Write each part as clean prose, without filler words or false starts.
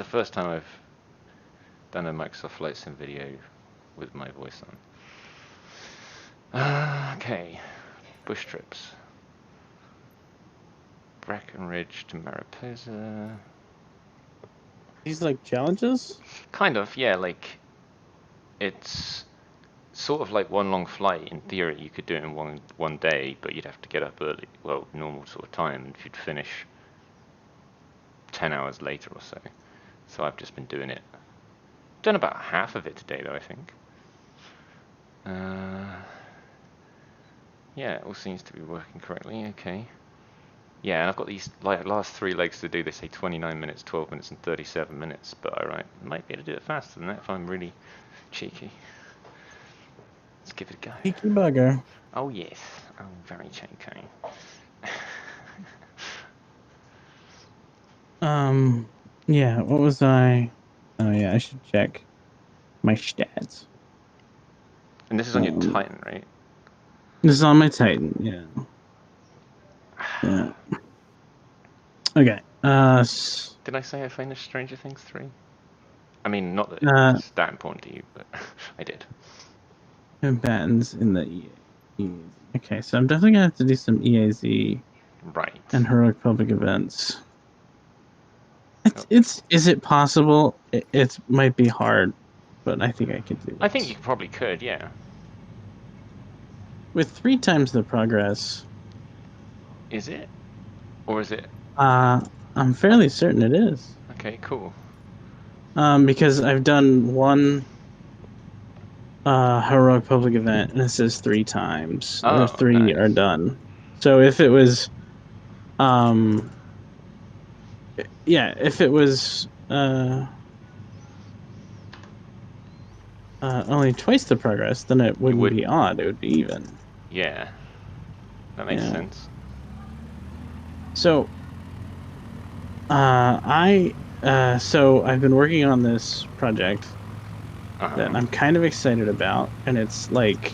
the first time I've done a Microsoft Flight Sim video with my voice on. Okay, bush trips. Breckenridge to Mariposa. These like challenges? Kind of, yeah. Like it's sort of like one long flight. In theory, you could do it in one day, but you'd have to get up early. Well, normal sort of time, and you'd finish 10 hours later or so. So I've just been doing it. Done about half of it today, though, I think. Yeah, it all seems to be working correctly. Okay. Yeah, and I've got these last 3 legs to do. They say 29 minutes, 12 minutes, and 37 minutes. But I might be able to do it faster than that if I'm really cheeky. Let's give it a go. Cheeky bugger. Oh, yes. Oh, very cheeky. Yeah, what was I? Oh, yeah, I should check my stats. And this is on your Titan, right? This is on my Titan, yeah. Yeah. Okay. Did I say I finished Stranger Things 3? I mean, not that it's that important to you, but I did. Combatants in the EAZ. Okay, so I'm definitely gonna have to do some EAZ. Right. And heroic public events. Is it possible? It might be hard, but I think I could do it. I think you probably could, yeah. With 3 times the progress. Is it? Or is it? I'm fairly certain it is. Okay, cool. Because I've done one heroic public event and it says 3 times. Oh, or 3 nice. are done. So if it was yeah, if it was only twice the progress, then it wouldn't be odd. It would be even. Yeah, that makes sense. So, so I've been working on this project that I'm kind of excited about, and it's like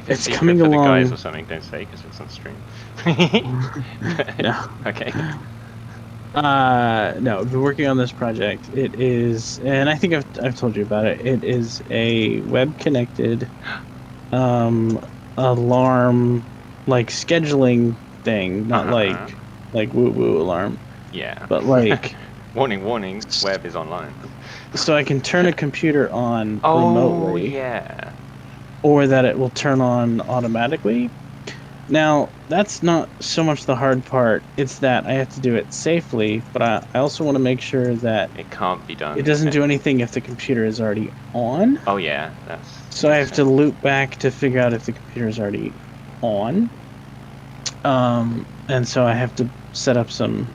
it's coming for along. The guys or something, don't say because it's on stream. No. Okay. No, I've been working on this project. It is, and I think I've told you about it. It is a web connected alarm, like scheduling thing, not like woo woo alarm. Yeah. But like warning, web is online. So I can turn a computer on remotely. Oh yeah. Or that it will turn on automatically. Now, that's not so much the hard part. It's that I have to do it safely, but I also want to make sure that it can't be done. It doesn't do anything if the computer is already on. Oh yeah, So I have to loop back to figure out if the computer is already on. And so I have to set up some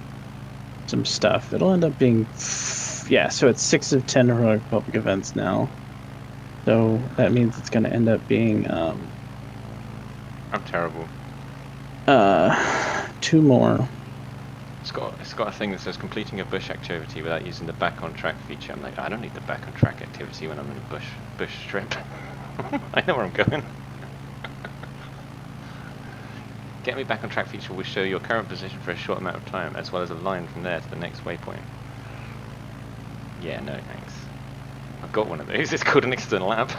stuff. It'll end up being so it's 6 of 10 heroic public events now. So that means it's going to end up being I'm terrible. 2 more. It's got a thing that says completing a bush activity without using the back on track feature. I'm like, I don't need the back on track activity when I'm in a bush trip. I know where I'm going. Get me back on track feature will show your current position for a short amount of time, as well as a line from there to the next waypoint. Yeah, no thanks. I've got one of those. It's called an external app.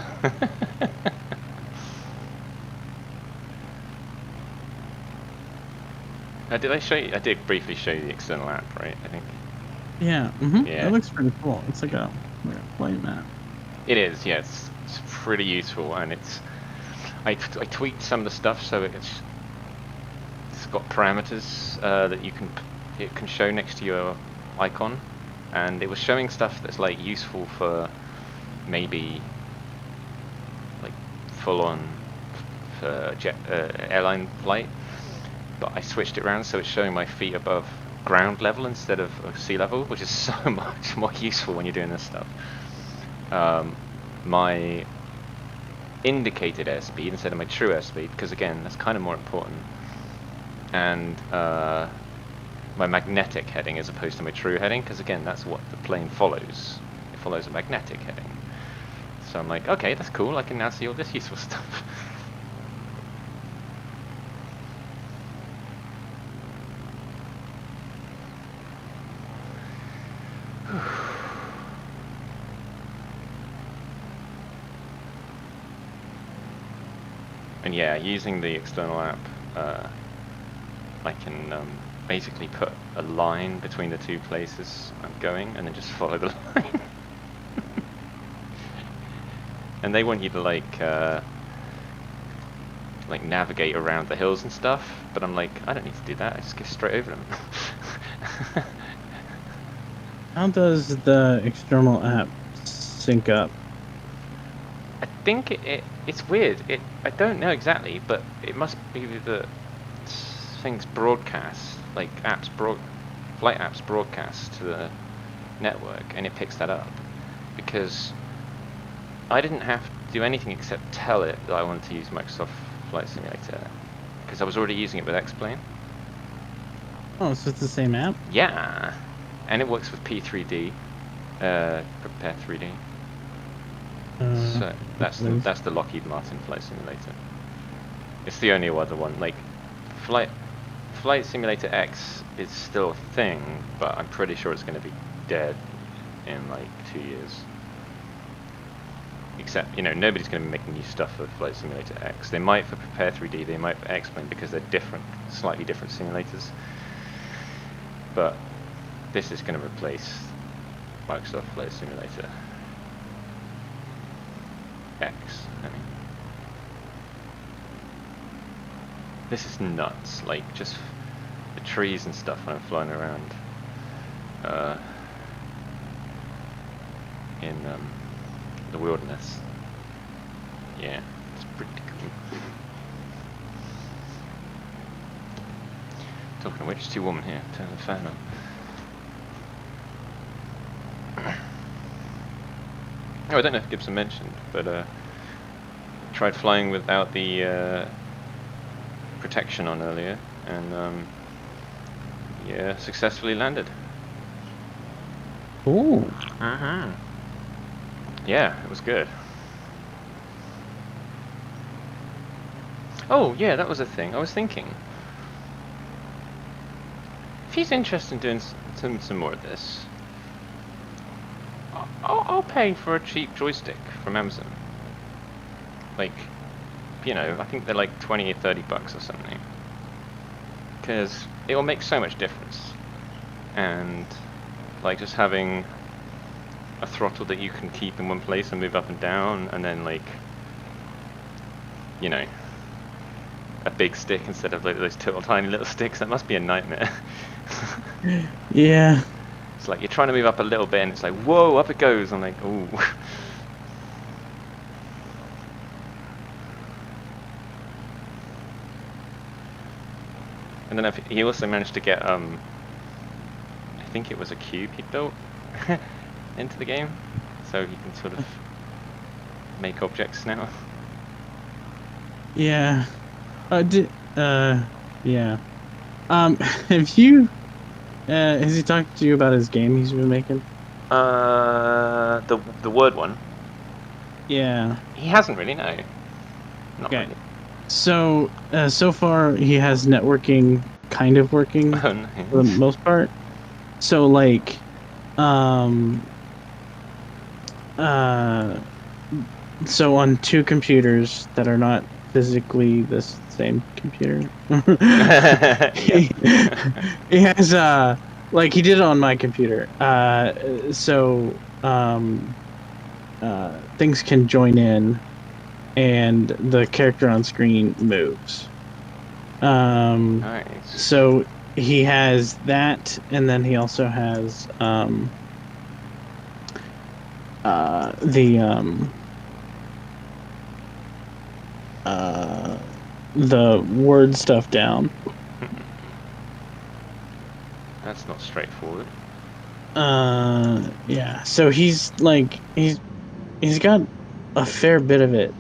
Did I show you? I did briefly show you the external app, right? I think. Yeah. Yeah. It looks pretty cool. It's like a plane map. It is. Yes. It's pretty useful, and I tweaked some of the stuff so it's got parameters that it can show next to your icon, and it was showing stuff that's like useful for maybe like full on for airline flight. But I switched it around so it's showing my feet above ground level instead of sea level, which is so much more useful when you're doing this stuff. My indicated airspeed instead of my true airspeed, because again, that's kind of more important. And my magnetic heading as opposed to my true heading, because again, that's what the plane follows. It follows a magnetic heading. So I'm like, okay, that's cool. I can now see all this useful stuff. And yeah, using the external app, I can basically put a line between the two places I'm going, and then just follow the line. And they want you to like navigate around the hills and stuff, but I'm like, I don't need to do that. I just go straight over them. How does the external app sync up? I think it's weird. I don't know exactly, but it must be that things broadcast, like flight apps broadcast to the network, and it picks that up. Because I didn't have to do anything except tell it that I wanted to use Microsoft Flight Simulator, because I was already using it with X-Plane. Oh, so it's the same app? Yeah, and it works with P3D, Prepare 3D. So that's the Lockheed Martin Flight Simulator. It's the only other one. Like Flight Simulator X is still a thing, but I'm pretty sure it's going to be dead in like 2 years. Except, you know, nobody's going to be making new stuff for Flight Simulator X. They might for Prepare 3D, they might for X-Plane, because they're different, slightly different simulators. But this is going to replace Microsoft Flight Simulator X, I mean. This is nuts, like just the trees and stuff when I'm flying around in the wilderness. Yeah, it's pretty cool. Talking of which, two women here, turn the fan on. Oh, I don't know if Gibson mentioned, but tried flying without the protection on earlier, and yeah, successfully landed. Ooh. Yeah, it was good. Oh yeah, that was a thing. I was thinking, if he's interested in doing some more of this, I'll pay for a cheap joystick from Amazon. Like, you know, I think they're like 20 or 30 bucks or something. Because it will make so much difference. And like just having a throttle that you can keep in one place and move up and down, and then like, you know, a big stick instead of like those tiny little sticks, that must be a nightmare. Yeah. It's like you're trying to move up a little bit and it's like, whoa, up it goes. I'm like, ooh. And then he also managed to get, I think it was a cube he built into the game, so he can sort of make objects now. Yeah. Yeah. Have you, has he talked to you about his game he's been making? The word one? Yeah. He hasn't really, no. Not Okay. really. So, so far he has networking kind of working Oh, no. for the most part. So, like, so on two computers that are not physically the same computer, he has, like, he did it on my computer. So, things can join in, and the character on screen moves. Nice. So he has that, and then he also has the word stuff down. That's not straightforward. Yeah. So he's like he's got a fair bit of it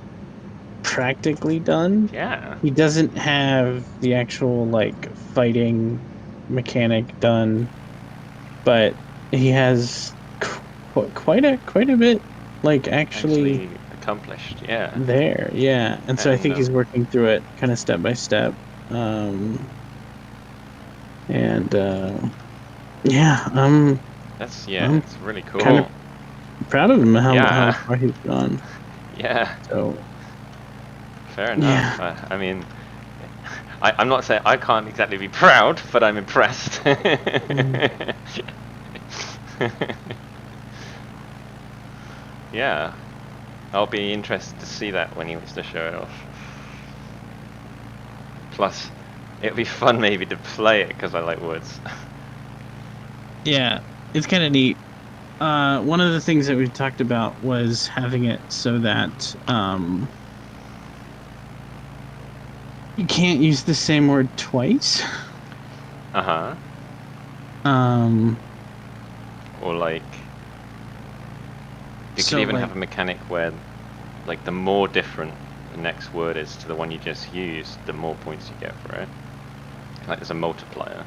practically done. Yeah. He doesn't have the actual like fighting mechanic done, but he has quite a bit like actually accomplished. Yeah. There, yeah. And so I think he's working through it kind of step by step. Yeah, that's it's really cool. Kind of proud of him how far he's gone. Yeah. So fair enough. I mean, I'm not saying I can't exactly be proud, but I'm impressed. Yeah, I'll be interested to see that when he wants to show it off. Plus, it'll be fun maybe to play it because I like woods. Yeah, it's kind of neat. One of the things that we talked about was having it so that you can't use the same word twice. Uh-huh. Or like, you So, could even like- have a mechanic where, like, the more different the next word is to the one you just used, the more points you get for it. Like there's a multiplier.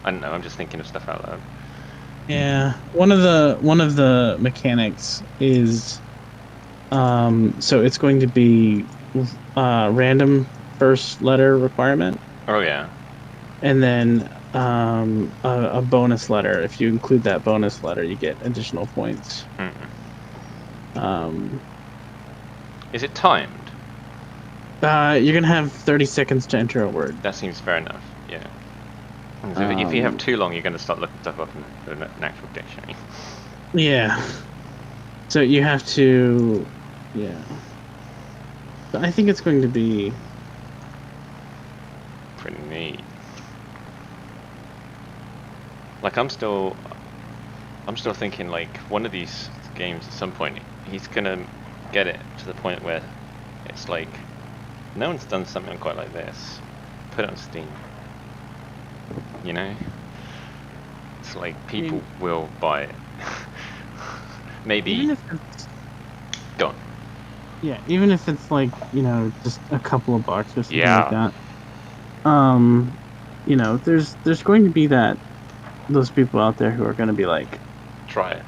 I don't know, I'm just thinking of stuff out loud. Yeah, one of the mechanics is so it's going to be random first letter requirement, Oh yeah. and then a bonus letter. If you include that bonus letter, you get additional points. Is it timed? You're gonna have 30 seconds to enter a word. That seems fair enough, yeah. So if you have too long, you're going to start looking stuff up in an actual dictionary. Yeah. So you have to, yeah. But I think it's going to be Pretty neat. Like I'm still thinking like one of these games at some point he's gonna get it to the point where it's like no one's done something quite like this. Put it on Steam. You know? It's like people will buy it. Maybe even if it's, gone. yeah, even if it's like, you know, just a couple of bucks or something like Yeah. that. You know, there's going to be those people out there who are going to be like, Try it.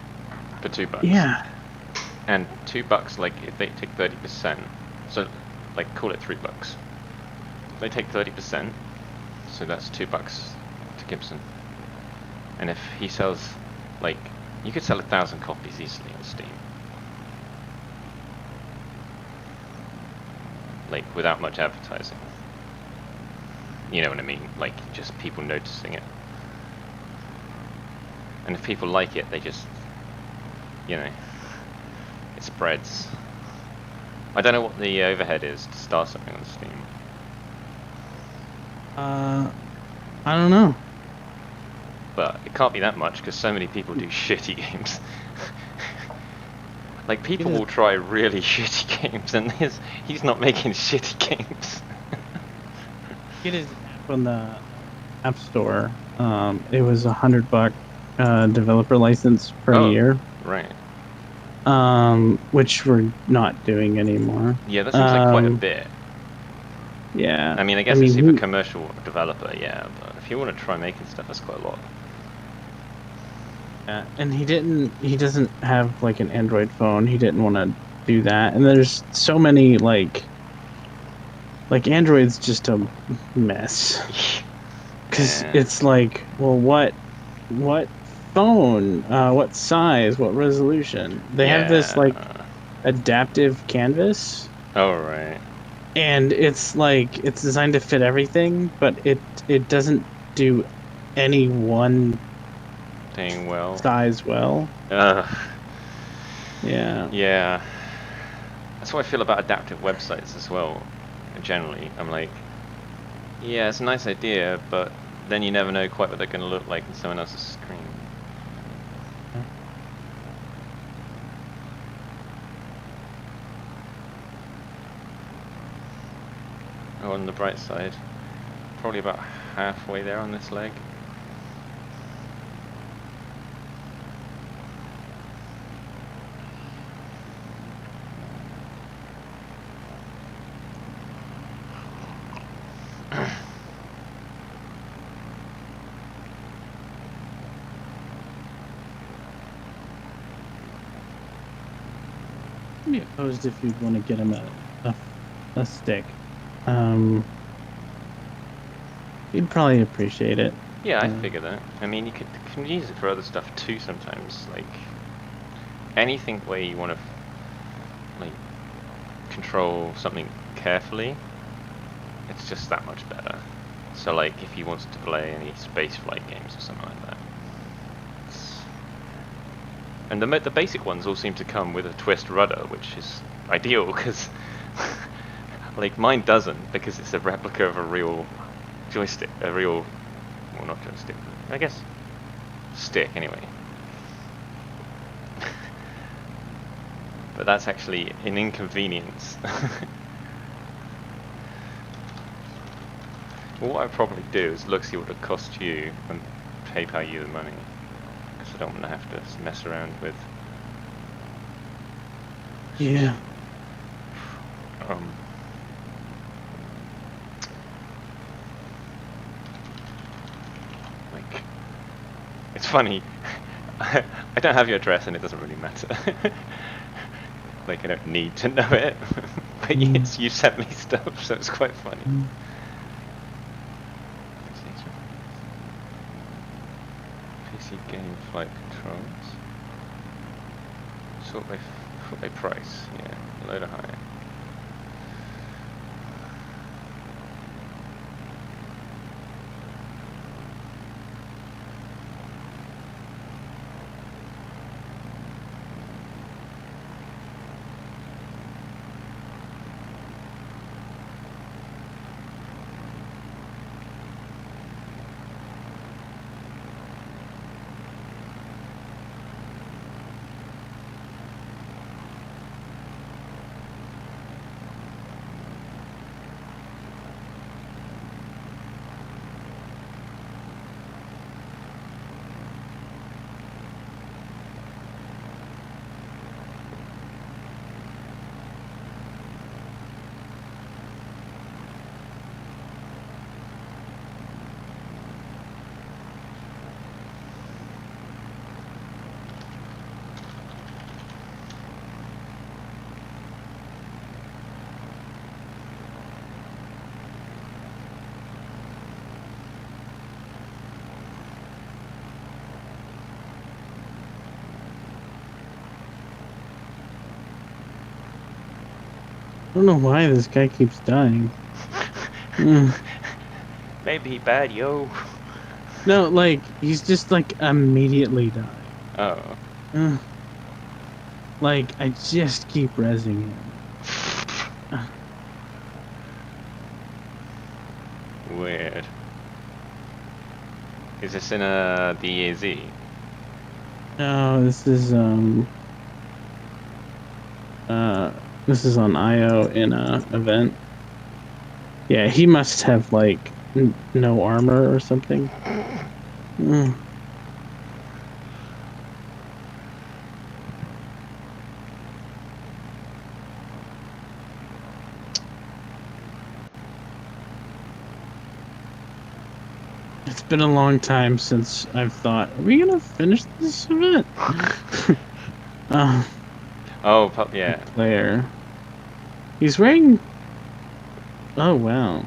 For $2. yeah. And $2, like if they take 30%, so like call it $3. They take 30%, so that's $2 to Gibson. And if he sells, like, you could sell 1,000 copies easily on Steam. Like without much advertising. You know what I mean? Like just people noticing it. And if people like it, they just, you know, it spreads. I don't know what the overhead is to start something on Steam. I don't know. But it can't be that much because so many people do shitty games. Like people will try really shitty games and he's not making shitty games. It is on the App Store. It was $100 developer license for a year. Right. Which we're not doing anymore. Yeah, that seems like quite a bit. Yeah. I mean, I guess it's a commercial developer, yeah, but if you want to try making stuff, that's quite a lot. Yeah, and he doesn't have like an Android phone. He didn't want to do that. And there's so many like Android's just a mess. Cuz it's like, well, what phone, what size, what resolution? They have this like adaptive canvas. Oh, right. And it's like it's designed to fit everything, but it doesn't do any one thing well. Size well. Yeah. Yeah. That's how I feel about adaptive websites as well. Generally, I'm like, yeah, it's a nice idea, but then you never know quite what they're going to look like on someone else's screen. Oh, on the bright side, probably about halfway there on this leg. Be opposed if you'd want to get him a stick. He'd probably appreciate it. Yeah, I figure that. I mean, you can use it for other stuff too sometimes. Like anything where you want to like control something carefully, it's just that much better. So like if he wants to play any space flight games or something like that. And the basic ones all seem to come with a twist rudder, which is ideal because like mine doesn't, because it's a replica of a real joystick, well, not joystick, I guess stick anyway. But that's actually an inconvenience. Well, what I'd probably do is look, see what it costs you and PayPal you the money, because I don't want to have to mess around with. Yeah. Like, it's funny. I don't have your address, and it doesn't really matter. Like, I don't need to know it, but yes, you sent me stuff, so it's quite funny. PC game flight controls. Sort by price, yeah, low to high. I don't know why this guy keeps dying. Maybe bad, yo. No, like, he's just, like, immediately dying. Oh. Like, I just keep rezzing him. Weird. Is this in a DAZ? No, this is on IO in a event. Yeah, he must have like no armor or something. It's been a long time since I've thought, are we gonna finish this event? Oh, yeah. Player. He's wearing. Oh wow.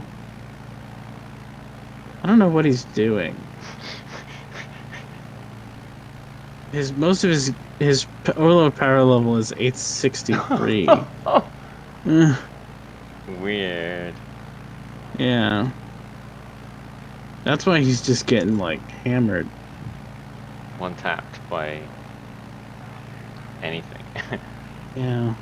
I don't know what he's doing. Most of his Orlo power level is 863. Weird. Yeah. That's why he's just getting like hammered. One tapped by anything. Yeah.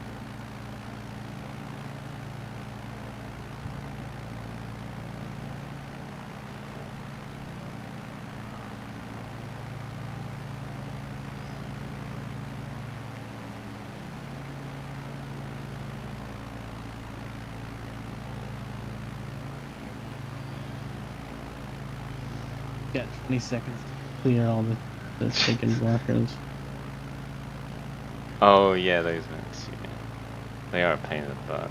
Got 20 seconds to clear all the freaking blockers. Oh yeah, those vents. Yeah. They are a pain in the butt.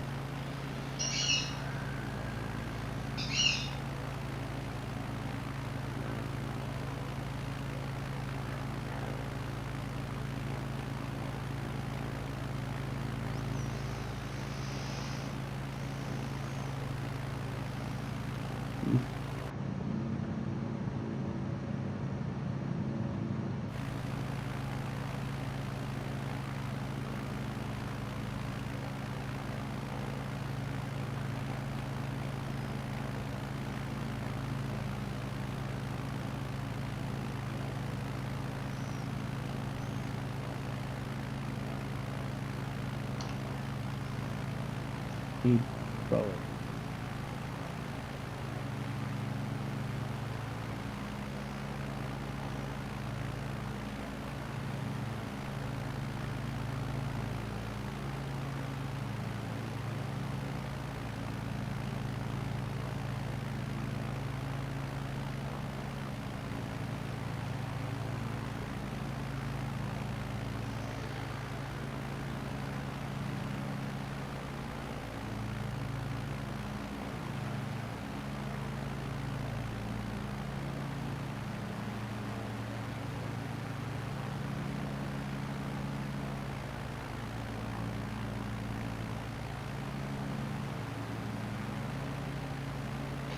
speed forward.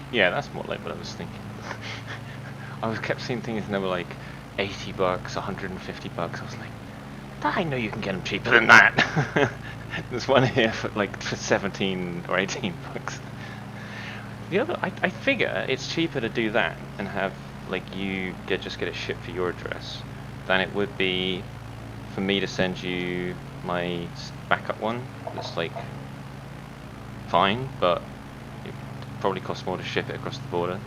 Yeah, that's more like what I was thinking. Kept seeing things and they were like $80, $150. I was like, I know you can get them cheaper than that. There's one here for like for 17 or 18 bucks. The other, I figure it's cheaper to do that and have like just get it shipped to your address than it would be for me to send you my backup one. That's like fine, but it probably costs more to ship it across the border.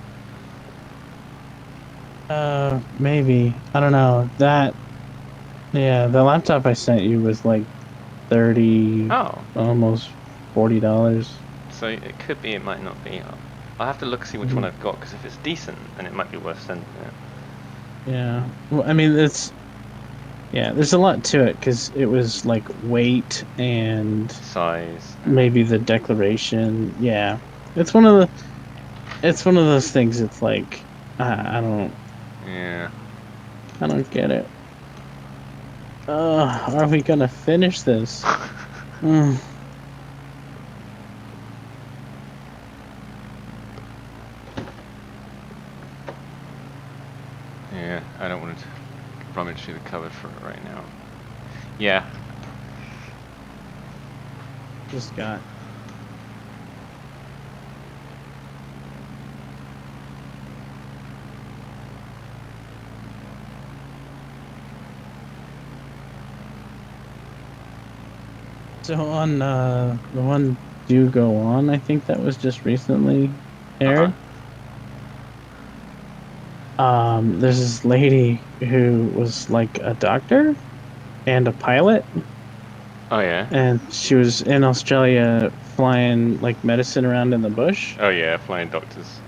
Maybe. I don't know. Yeah, the laptop I sent you was like 30, Oh, almost $40. so it could be, it might not be. I'll have to look see which one I've got, because if it's decent, then it might be worth sending it. Yeah. Well, I mean, yeah, there's a lot to it because it was like weight and Size. maybe the declaration. Yeah. It's one of those things. It's like, I don't Yeah. get it. Are we gonna finish this? Yeah, I don't want to rummage through the cupboard for it right now. Yeah. Just got. So on the one Do Go On, I think that was just recently aired. There's this lady who was like a doctor and a pilot. Oh yeah. And she was in Australia flying like medicine around in the bush. Oh yeah, flying doctors.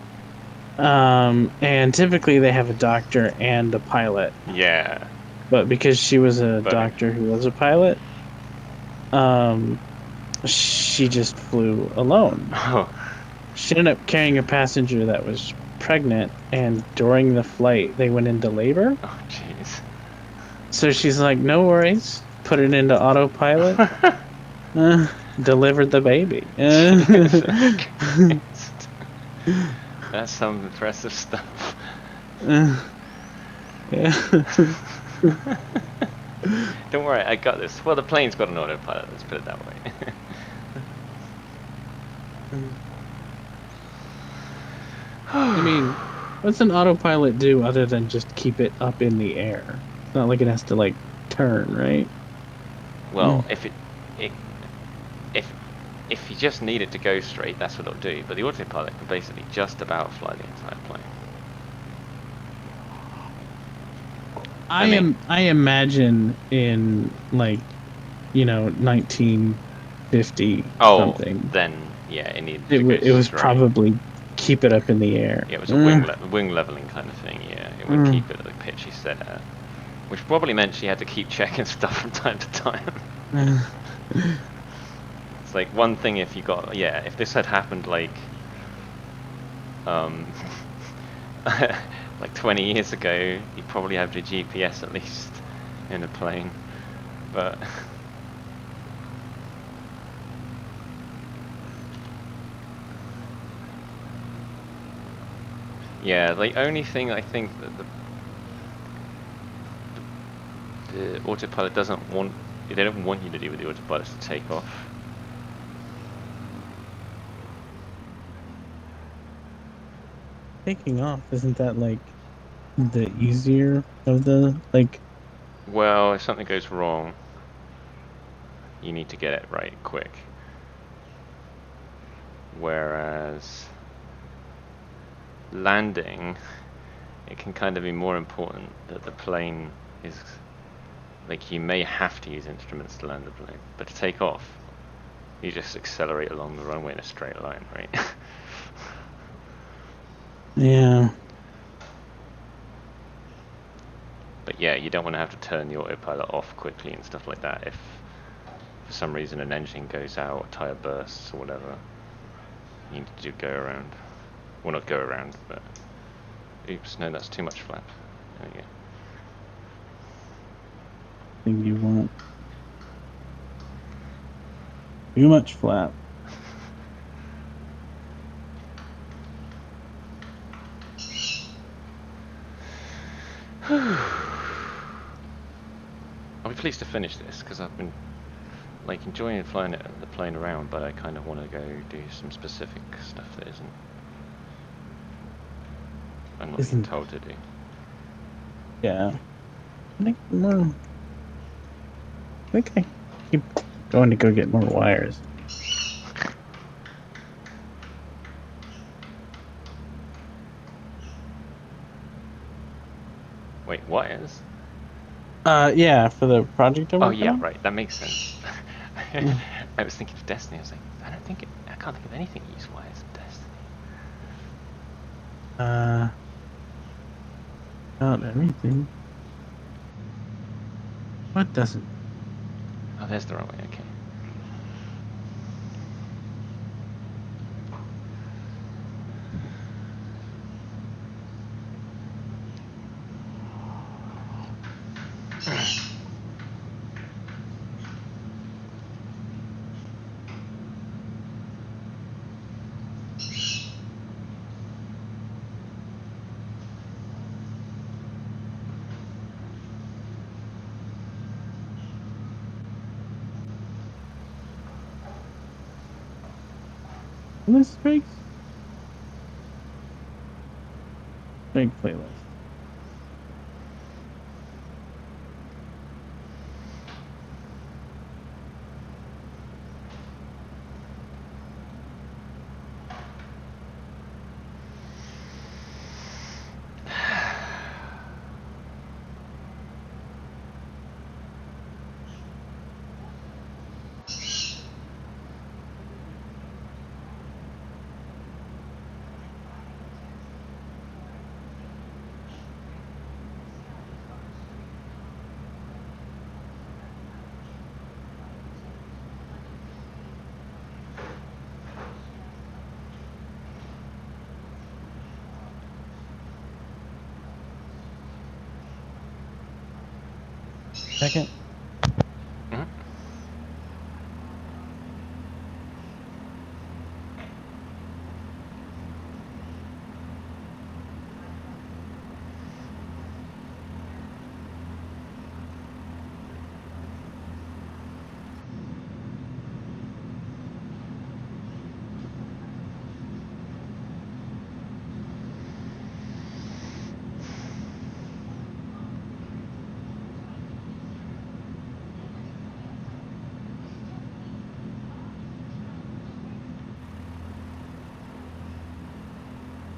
And typically they have a doctor and a pilot. Yeah. But because she was a doctor who was a pilot, she just flew alone. Oh. She ended up carrying a passenger that was pregnant, and during the flight they went into labor. Oh jeez. So she's like, no worries, put it into autopilot, delivered the baby. That's some impressive stuff. Yeah. Don't worry, I got this. Well, the plane's got an autopilot, let's put it that way. I mean, what's an autopilot do other than just keep it up in the air? It's not like it has to, like, turn, right? Well, if you just need it to go straight, that's what it'll do. But the autopilot can basically just about fly the entire plane. I imagine in, like, 1950 something. Then yeah, it needed. It was probably keep it up in the air. Yeah, it was a wing leveling kind of thing. Yeah, it would keep it at the pitch she set at, which probably meant she had to keep checking stuff from time to time. It's like one thing if you got if this had happened like like 20 years ago, you'd probably have your GPS at least in a plane, but. Yeah, the only thing I think that the autopilot doesn't want, they don't want you to do with the autopilot is to take off. Taking off, isn't that like the easier of the like? Well, if something goes wrong, you need to get it right quick. Whereas landing, it can kind of be more important that the plane is, like, you may have to use instruments to land the plane, but to take off, you just accelerate along the runway in a straight line, right? Yeah. But yeah, you don't want to have to turn the autopilot off quickly and stuff like that if for some reason an engine goes out, a tyre bursts or whatever. You need to do go around. Well, not go around, but... Oops, no, that's too much flap. There you go. I think you want too much flap. I'll be pleased to finish this because I've been like enjoying flying the plane around, but I kind of want to go do some specific stuff that I'm not being told to do. Yeah. I think I keep going to go get more wires. Wait, wires? Yeah, for the project I'm Oh working yeah, on? right. That makes sense. I was thinking of Destiny. I was like, I can't think of anything that uses wires in Destiny. Not everything. What doesn't? Oh, there's the runway. Okay. This makes big playlist. Second. Mm-hmm.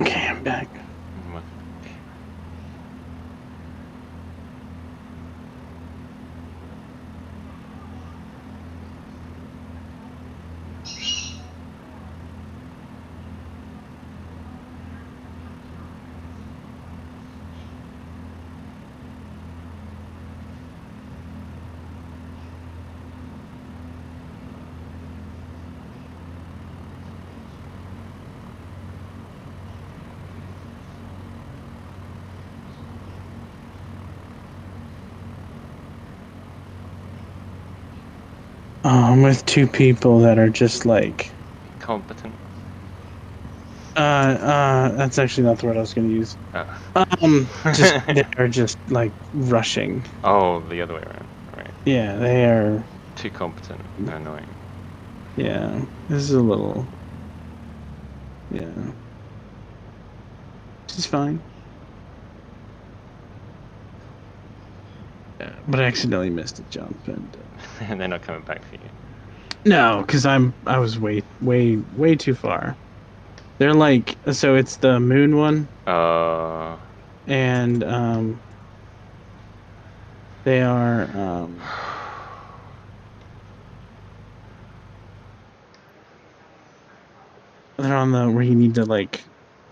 Okay, I'm back. I'm with two people that are just like Competent. that's actually not the word I was gonna use. Just they're just like rushing. Oh, the other way around. Right. Yeah, they are Too competent. Annoying. Yeah, this is a little. Yeah, this is fine. But I accidentally missed a jump, and And they're not coming back for you. No, because I was way too far. They're like, so it's the moon one, Uh, and they are they're on the where you need to like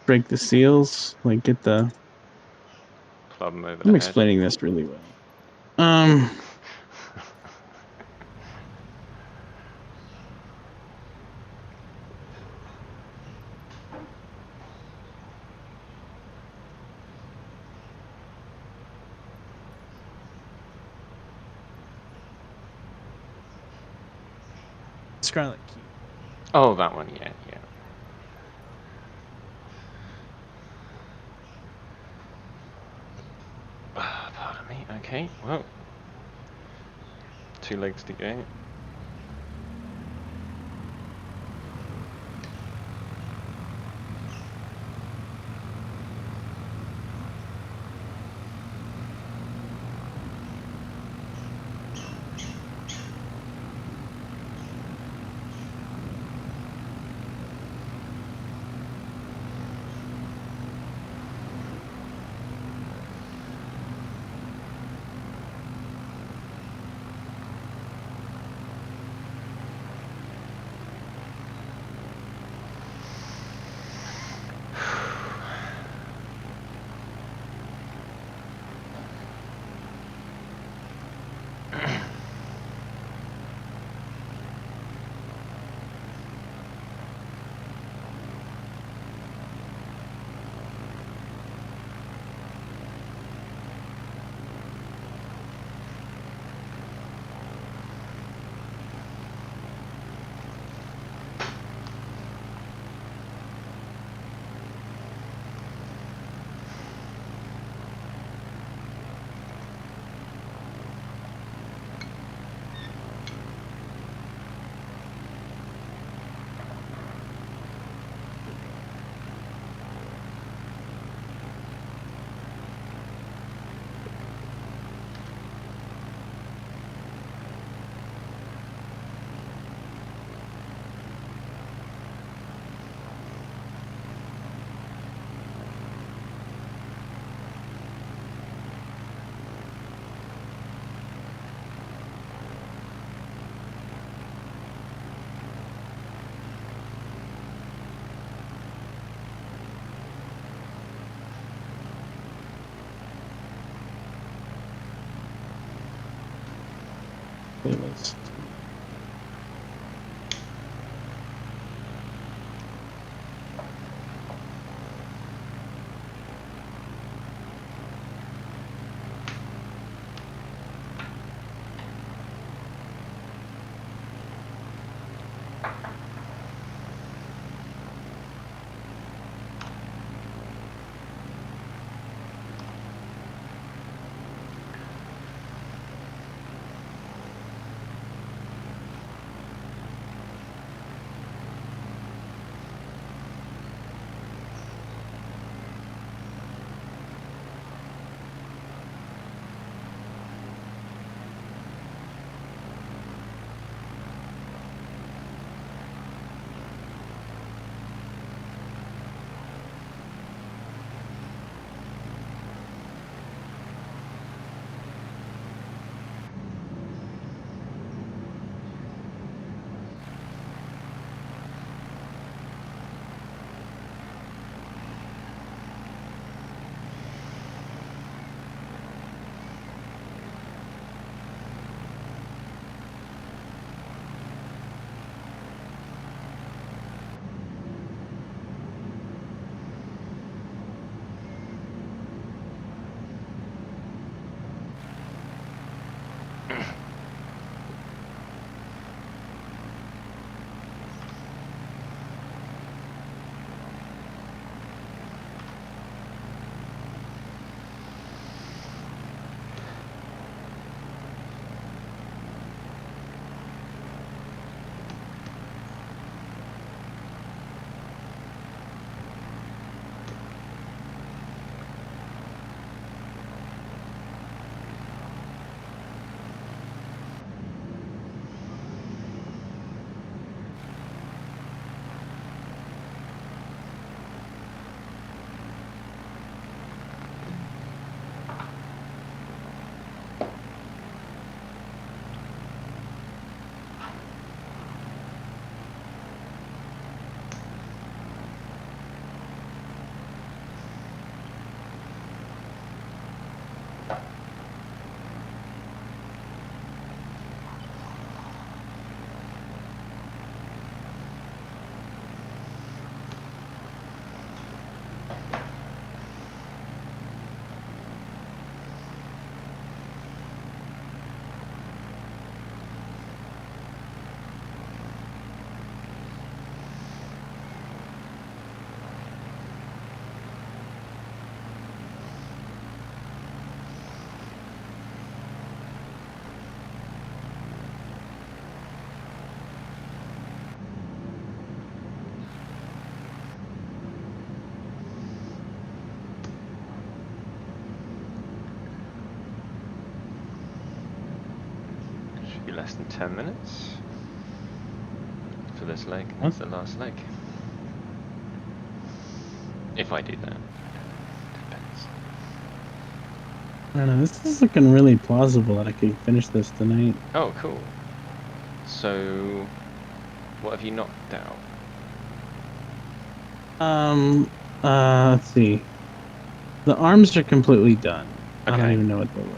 break the seals, like get the. club them over the I'm head. explaining this really well. Um, Scarlet Key. Oh, that one, yeah, yeah. Pardon me. Okay, well, 2 legs to go. Playlist. should be less than 10 minutes for this leg. That's the last leg. If I do that. Depends. I don't know, this is looking really plausible that I could finish this tonight. Oh, cool. So, what have you knocked out? Let's see. The arms are completely done. Okay. I don't even know what they were.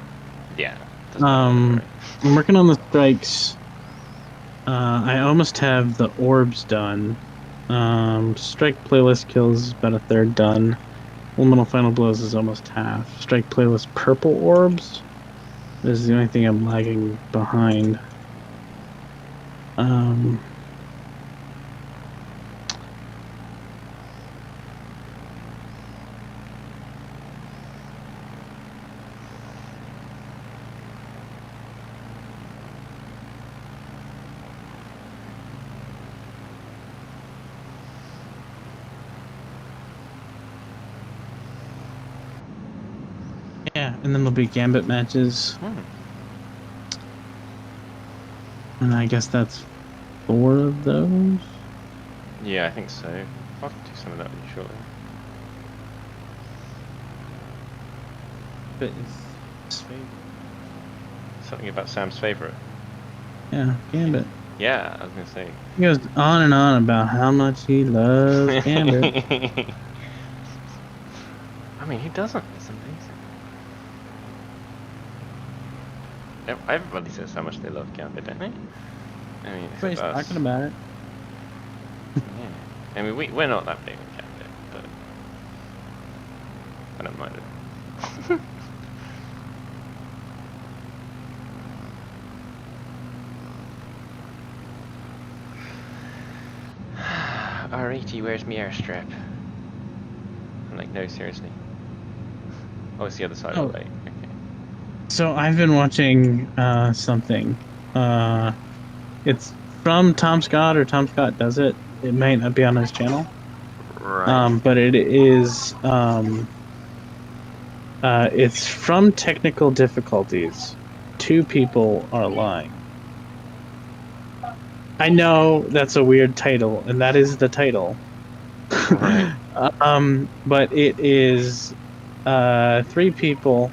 Yeah. I'm working on the strikes. I almost have the orbs done. Strike playlist kills is about a third done. Elemental final blows is almost half. Strike playlist purple orbs is the only thing I'm lagging behind. Yeah, and then there'll be gambit matches. And I guess that's 4 of those. Yeah, I think so. I'll do some of that shortly. But it's favorite. Something about Sam's favorite. Yeah, Gambit. Yeah, I was gonna say. He goes on and on about how much he loves Gambit. I mean, who doesn't? It's amazing. Everybody says how much they love Gambit, don't they? I mean, Everybody's talking about it. Yeah. I mean, we're not that big on Gambit, but I don't mind it. R80, where's my airstrap? I'm like, no, seriously. Oh, it's the other side of the lake. Okay. So I've been watching something. It's from Tom Scott, or Tom Scott Does It. It might not be on his channel. Right. But it is. It's from Technical Difficulties. 2 people are lying. I know that's a weird title, and that is the title. Right. But it is 3 people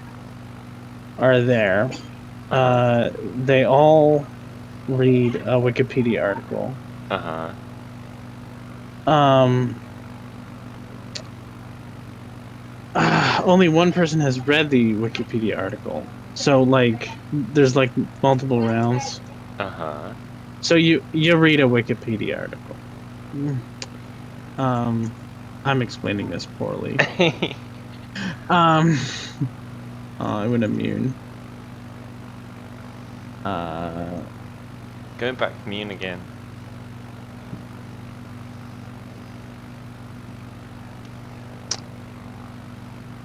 are there. They all read a Wikipedia article. Only one person has read the Wikipedia article. So like there's like multiple rounds. So you read a Wikipedia article. I'm explaining this poorly. Oh, I went immune. Going back immune again.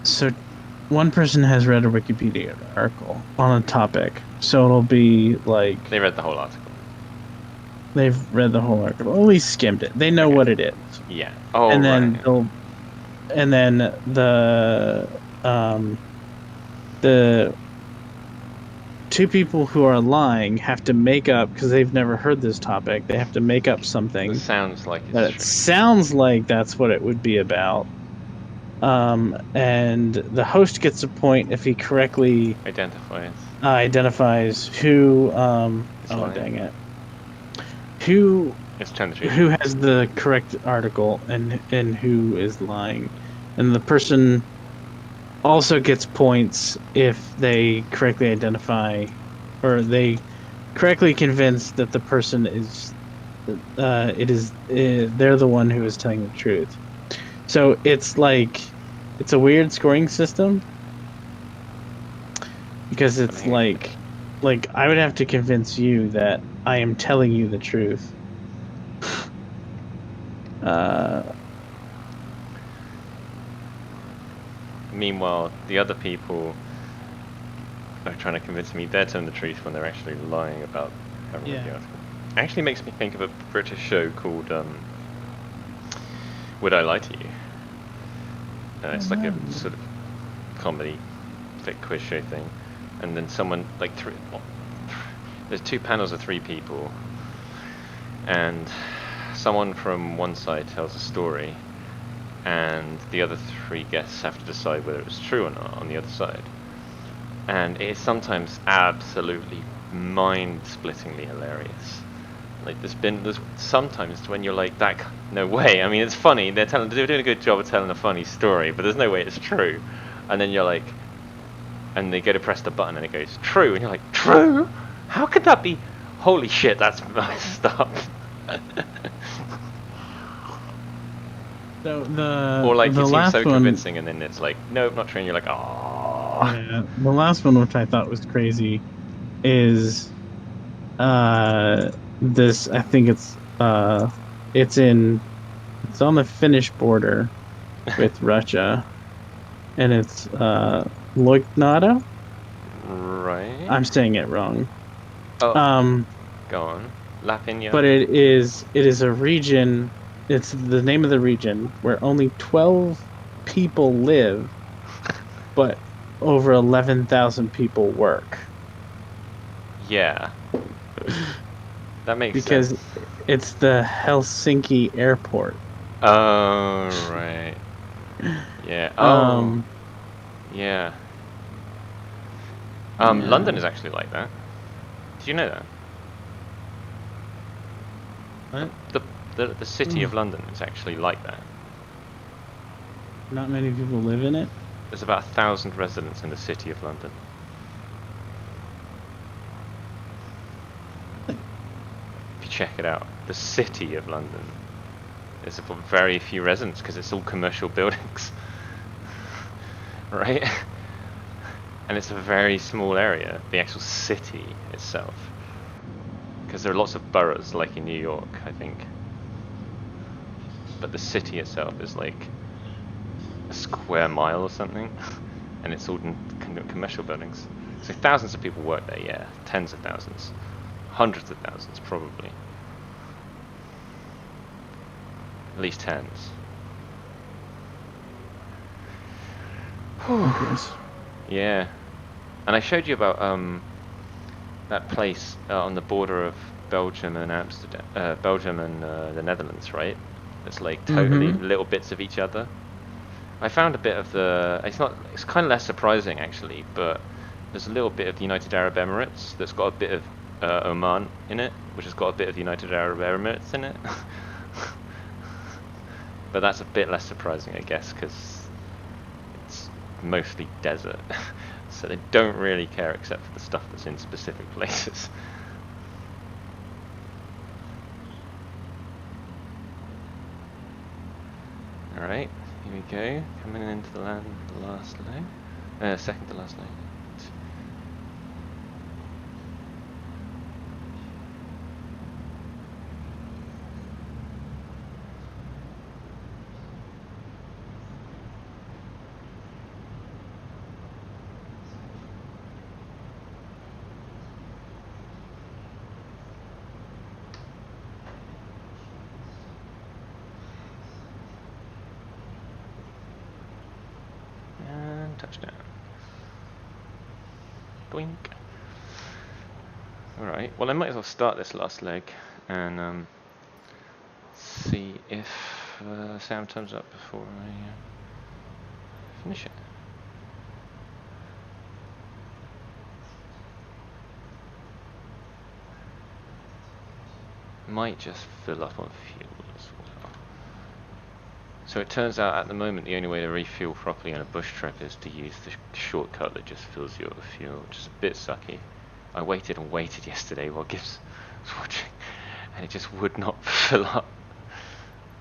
So one person has read a Wikipedia article on a topic. So it'll be like They read the whole article. they've read the whole article, at least skimmed it. They know what it is. Yeah. Oh, and then right. they'll, and then the 2 people who are lying have to make up, because they've never heard this topic. They have to make up something It sounds like that it sounds like that's what it would be about. And the host gets a point if he correctly identifies who. Oh dang it! Who has the correct article and who is lying, and the person also gets points if they correctly identify, or they correctly convince that the person is they're the one who is telling the truth. So it's like it's a weird scoring system, because it's like I would have to convince you that I am telling you the truth. Meanwhile, the other people are trying to convince me they're telling the truth when they're actually lying about having read the article. It actually makes me think of a British show called Would I Lie to You? It's like a sort of comedy, fake quiz show thing, and then someone like there's 2 panels of 3 people, and someone from one side tells a story, and the other 3 guests have to decide whether it's true or not on the other side. And it is sometimes absolutely mind-splittingly hilarious. Like there's sometimes when you're like, no way. I mean, it's funny. They're doing a good job of telling a funny story, but there's no way it's true. And then you're like, and they go to press the button and it goes true, and you're like, true? How could that be? Holy shit, that's messed up. Or like the it seems last so one, convincing, and then it's like, nope, not true. And you're like, oh. yeah, the last one, which I thought was crazy, is this. I think it's on the Finnish border with Russia, and it's Loiknada. Right. I'm saying it wrong. Oh. Go on. Lapinja. But it is a region. It's the name of the region where only 12 people live, but over 11,000 people work. Yeah. That makes sense. Because it's the Helsinki airport. Oh, right. Yeah. Oh. Yeah. London is actually like that. Did you know that? What? The city of London is actually like that. Not many people live in it? There's about 1,000 residents in the city of London. If you check it out, the city of London. There's very few residents because it's all commercial buildings. Right? And it's a very small area, the actual city itself. Because there are lots of boroughs, like in New York, I think. But the city itself is like a square mile or something, and it's all commercial buildings. So thousands of people work there, yeah. Tens of thousands. Hundreds of thousands, probably. At least tens. Yeah. And I showed you about that place on the border of Belgium and Belgium and the Netherlands, right? It's like totally little bits of each other. I found a bit of the. It's kind of less surprising actually, but there's a little bit of the United Arab Emirates that's got a bit of Oman in it, which has got a bit of the United Arab Emirates in it. But that's a bit less surprising, I guess, because it's mostly desert. So they don't really care except for the stuff that's in specific places. Alright, here we go. Coming into the land, the last leg. Second to last leg. Touchdown. Boink. Alright, well I might as well start this last leg and see if sound turns up before I finish it. Might just fill up on fuel as well. So it turns out at the moment the only way to refuel properly on a bush trip is to use the shortcut that just fills you up with fuel, which is a bit sucky. I waited and waited yesterday while Gibbs was watching, and it just would not fill up.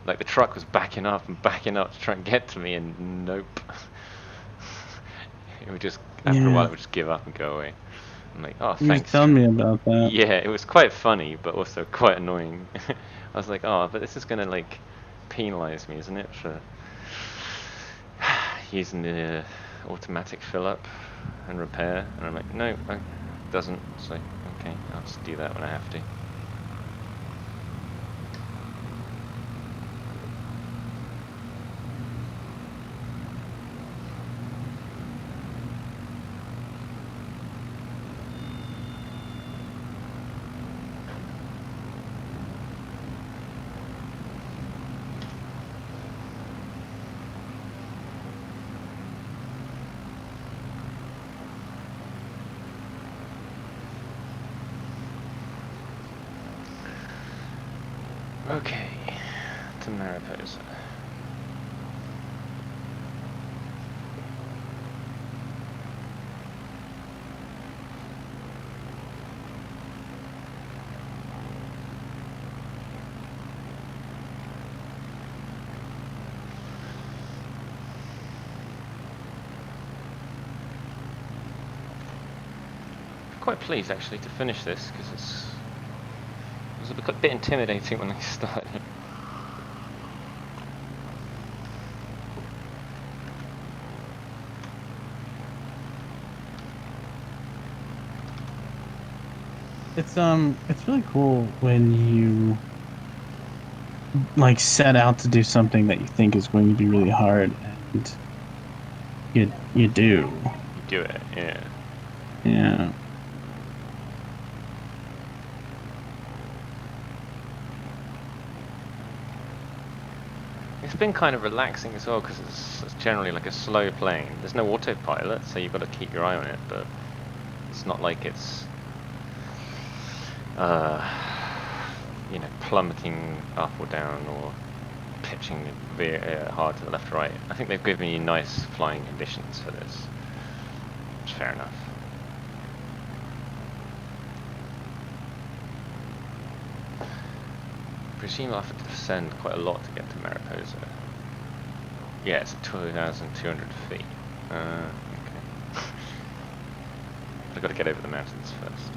Like the truck was backing up and backing up to try and get to me, and nope. It would just, after a while, it would just give up and go away. I'm like, oh, thanks. Tell me about that. Yeah, it was quite funny, but also quite annoying. I was like, oh, but this is gonna like penalize me, isn't it, for using the automatic fill up and repair? And I'm like, no, it doesn't. It's like, okay, I'll just do that when I have to. Okay, to Mariposa. Quite pleased actually to finish this because it was a bit intimidating when I started. It's really cool when you like set out to do something that you think is going to be really hard, and you do. You do it, yeah. Yeah. It's been kind of relaxing as well because it's generally like a slow plane. There's no autopilot, so you've got to keep your eye on it, but it's not like it's you know, plummeting up or down or pitching hard to the left or right. I think they've given you nice flying conditions for this. It's fair enough. I presume I'll have to descend quite a lot to get to Mariposa. Yeah, it's at 2,200 feet. Okay. I've got to get over the mountains first.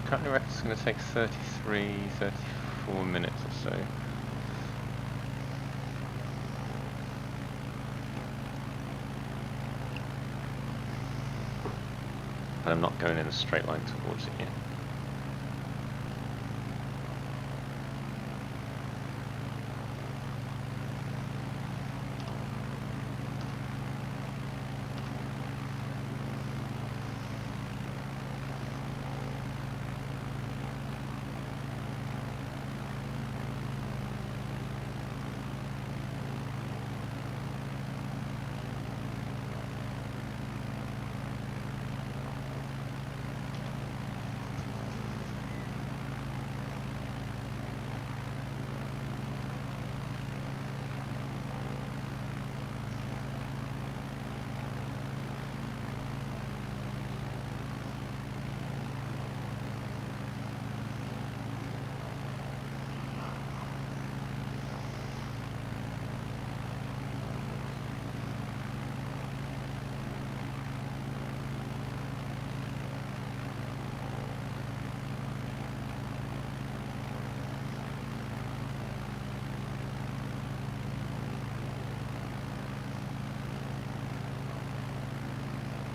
Currently reckon it's going to take 33, 34 minutes or so. But I'm not going in a straight line towards it yet.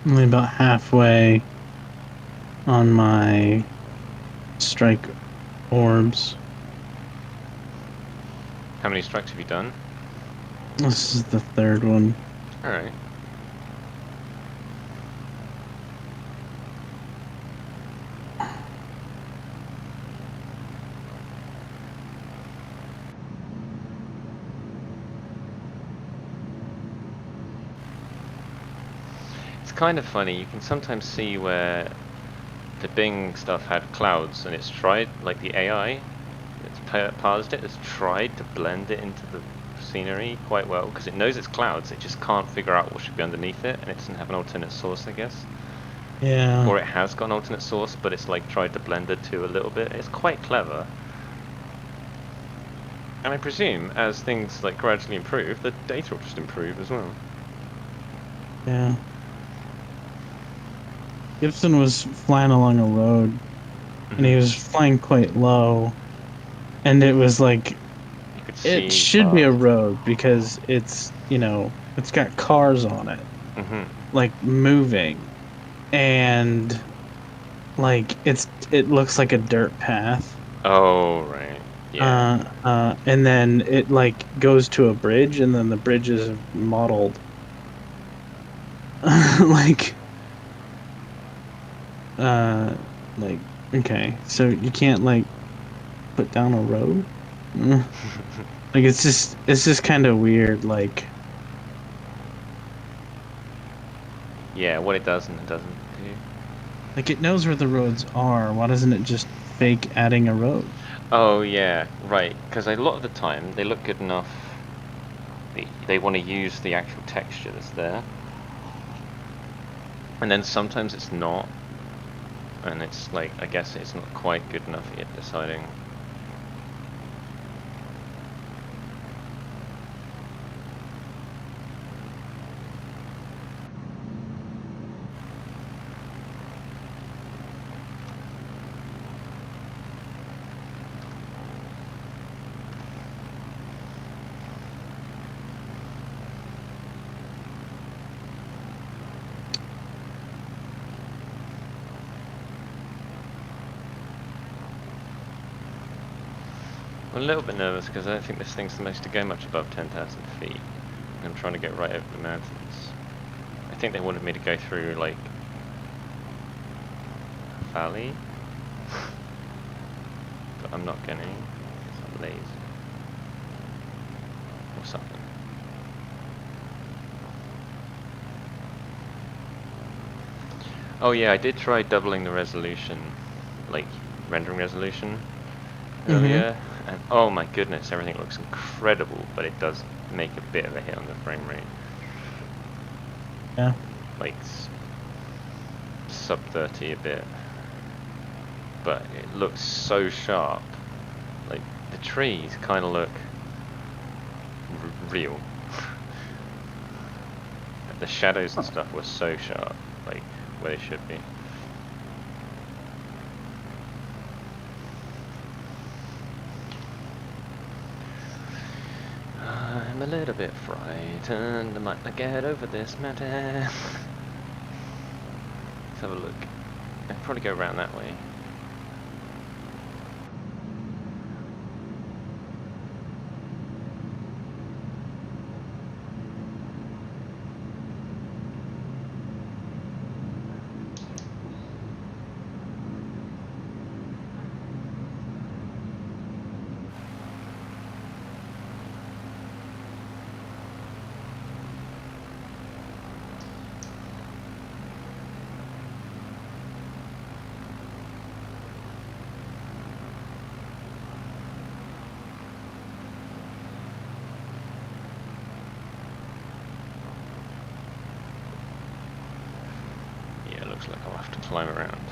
Only about halfway on my strike orbs. How many strikes have you done? This is the third one. Alright. It's kind of funny, you can sometimes see where the Bing stuff had clouds and it's tried, like the AI that's parsed it, has tried to blend it into the scenery quite well because it knows it's clouds, it just can't figure out what should be underneath it and it doesn't have an alternate source, I guess. Yeah. Or it has got an alternate source, but it's like tried to blend the two a little bit. It's quite clever. And I presume as things like gradually improve, the data will just improve as well. Yeah. Gibson was flying along a road, and he was flying quite low, and it was like, You could see it should be a past. road because it's, you know, it's got cars on it, like moving, and like it looks like a dirt path. Oh, right. Yeah. And then it like goes to a bridge, and then the bridge is modeled like Okay, so you can't like put down a road? Mm. Like it's just kind of weird. Yeah, what it does and it doesn't do. Like it knows where the roads are. Why doesn't it just fake adding a road? Oh yeah, right. Because a lot of the time they look good enough. They want to use the actual texture that's there, and then sometimes it's not, and it's like I guess it's not quite good enough yet deciding. I'm a little bit nervous because I don't think this thing's supposed to go much above 10,000 feet. I'm trying to get right over the mountains. I think they wanted me to go through like a valley, but I'm not getting. I'm lazy or something. Oh yeah, I did try doubling the resolution, like rendering resolution Mm-hmm. earlier, and oh my goodness, everything looks incredible, but it does make a bit of a hit on the frame rate. Yeah. Like sub 30 a bit, but it looks so sharp. Like the trees kind of look real. The shadows and stuff were so sharp, like where they should be. I'm a little bit frightened. I might not get over this matter. Let's have a look. I'd probably go around that way. Yeah, it looks like I'll have to climb around.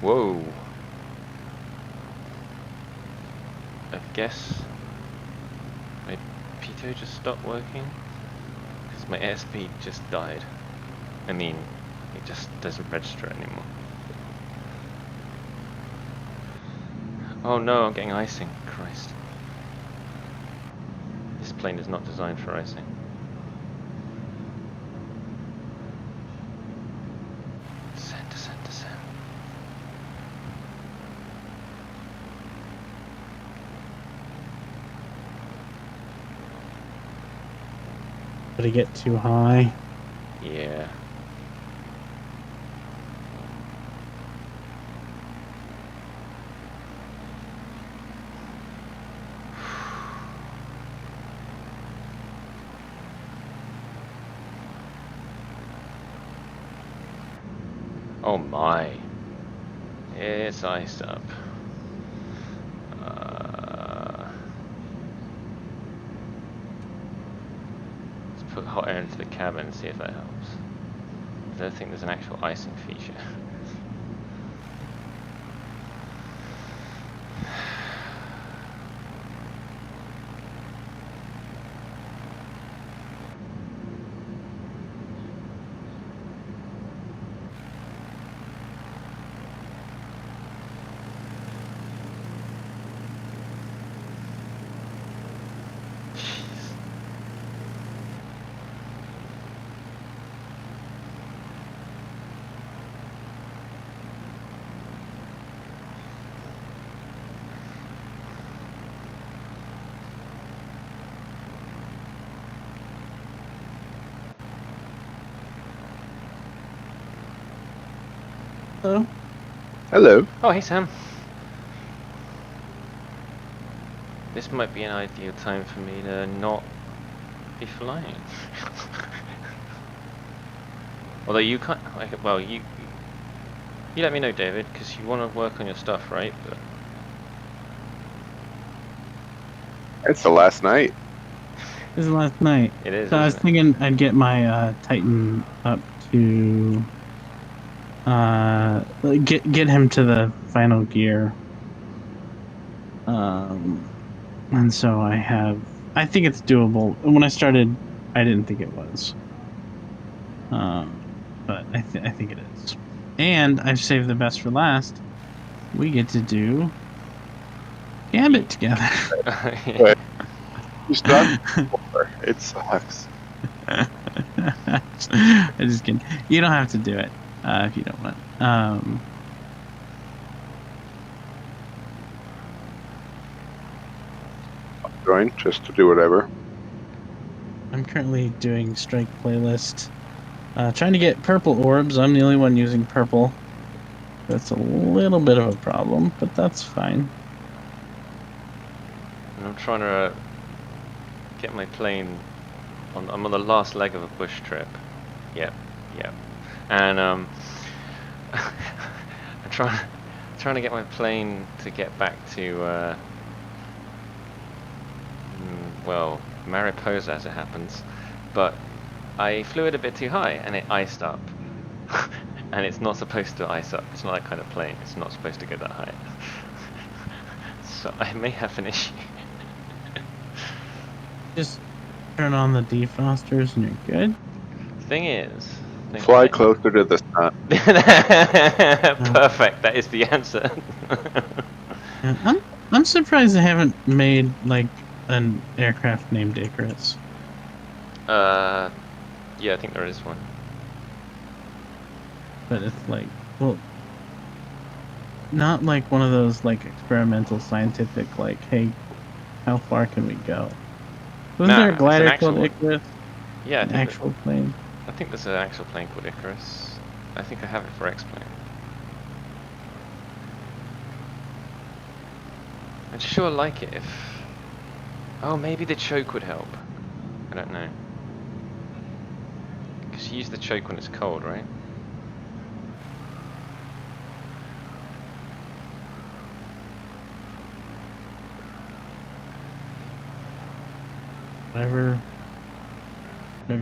Whoa! I guess my Pitot just stopped working because my airspeed just died. I mean, it just doesn't register anymore. Oh no, I'm getting icing. Christ. This plane is not designed for icing. Descend, descend, descend. Did it get too high? Yeah. Oh my. It's iced up. Let's put hot air into the cabin and see if that helps. I don't think there's an actual icing feature. Jeez. Hello. Hello. Oh, hey Sam. This might be an ideal time for me to not be flying. Although you can't. Well, you let me know, David, because you want to work on your stuff, right? But It's the last night. This is last night. it is. So I was Isn't it? thinking I'd get my Titan up to get him to the final gear. And so I think it's doable. When I started, I didn't think it was. But I think it is. And I've saved the best for last. We get to do Gambit together. But you start before. It sucks. I'm just kidding. You don't have to do it if you don't want. Join just to do whatever. I'm currently doing Strike playlist. Trying to get purple orbs. I'm the only one using purple. That's a little bit of a problem, but that's fine. And I'm trying to get my plane. I'm on the last leg of a bush trip. Yep. And I'm trying to get my plane to get back to well, Mariposa as it happens, but I flew it a bit too high and it iced up. And it's not supposed to ice up. It's not that kind of plane. It's not supposed to go that high. So I may have an issue. Just turn on the defrosters and you're good. Thing is, Fly closer to the sun. Perfect. That is the answer. Yeah, I'm surprised they haven't made like an aircraft named Icarus. Yeah, I think there is one. But it's like, well, not like one of those like experimental scientific like, hey, how far can we go? Wasn't there a glider called Icarus? Yeah, an actual plane. I think there's an actual plane called Icarus. I think I have it for X-Plane. I'd sure like it if... Oh, maybe the choke would help. I don't know. Because you use the choke when it's cold, right? Whatever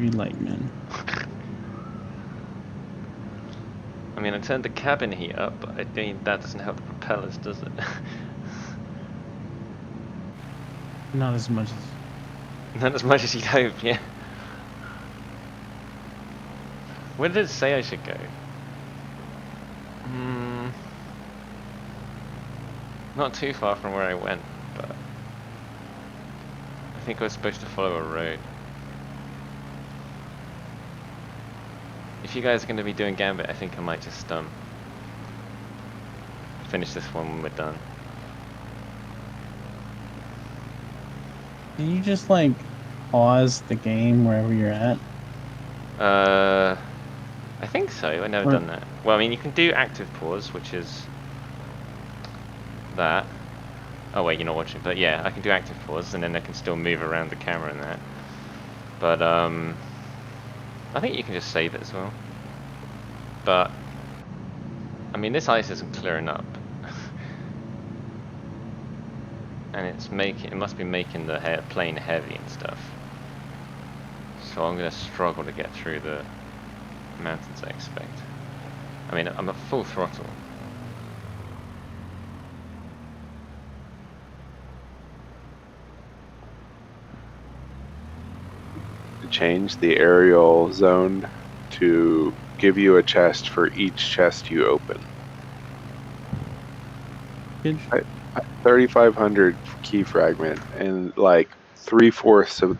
you like, man. I mean, I turned the cabin heat up, but I think that doesn't help the propellers, does it? Not as much as... Not as much as you'd hoped, yeah. Where did it say I should go? Not too far from where I went, but... I think I was supposed to follow a road. If you guys are going to be doing Gambit, I think I might just finish this one when we're done. Can you just like pause the game wherever you're at? I think so. I've never done that. Well, I mean, you can do active pause, which is that. Oh wait, you're not watching, but yeah, I can do active pause, and then I can still move around the camera and that. But I think you can just save it as well. But I mean, this ice isn't clearing up, and it must be making the plane heavy and stuff. So I'm gonna struggle to get through the mountains, I expect. I mean, I'm at full throttle. Change the aerial zone to give you a chest for each chest you open. 3,500 key fragment, and like 3/4 of the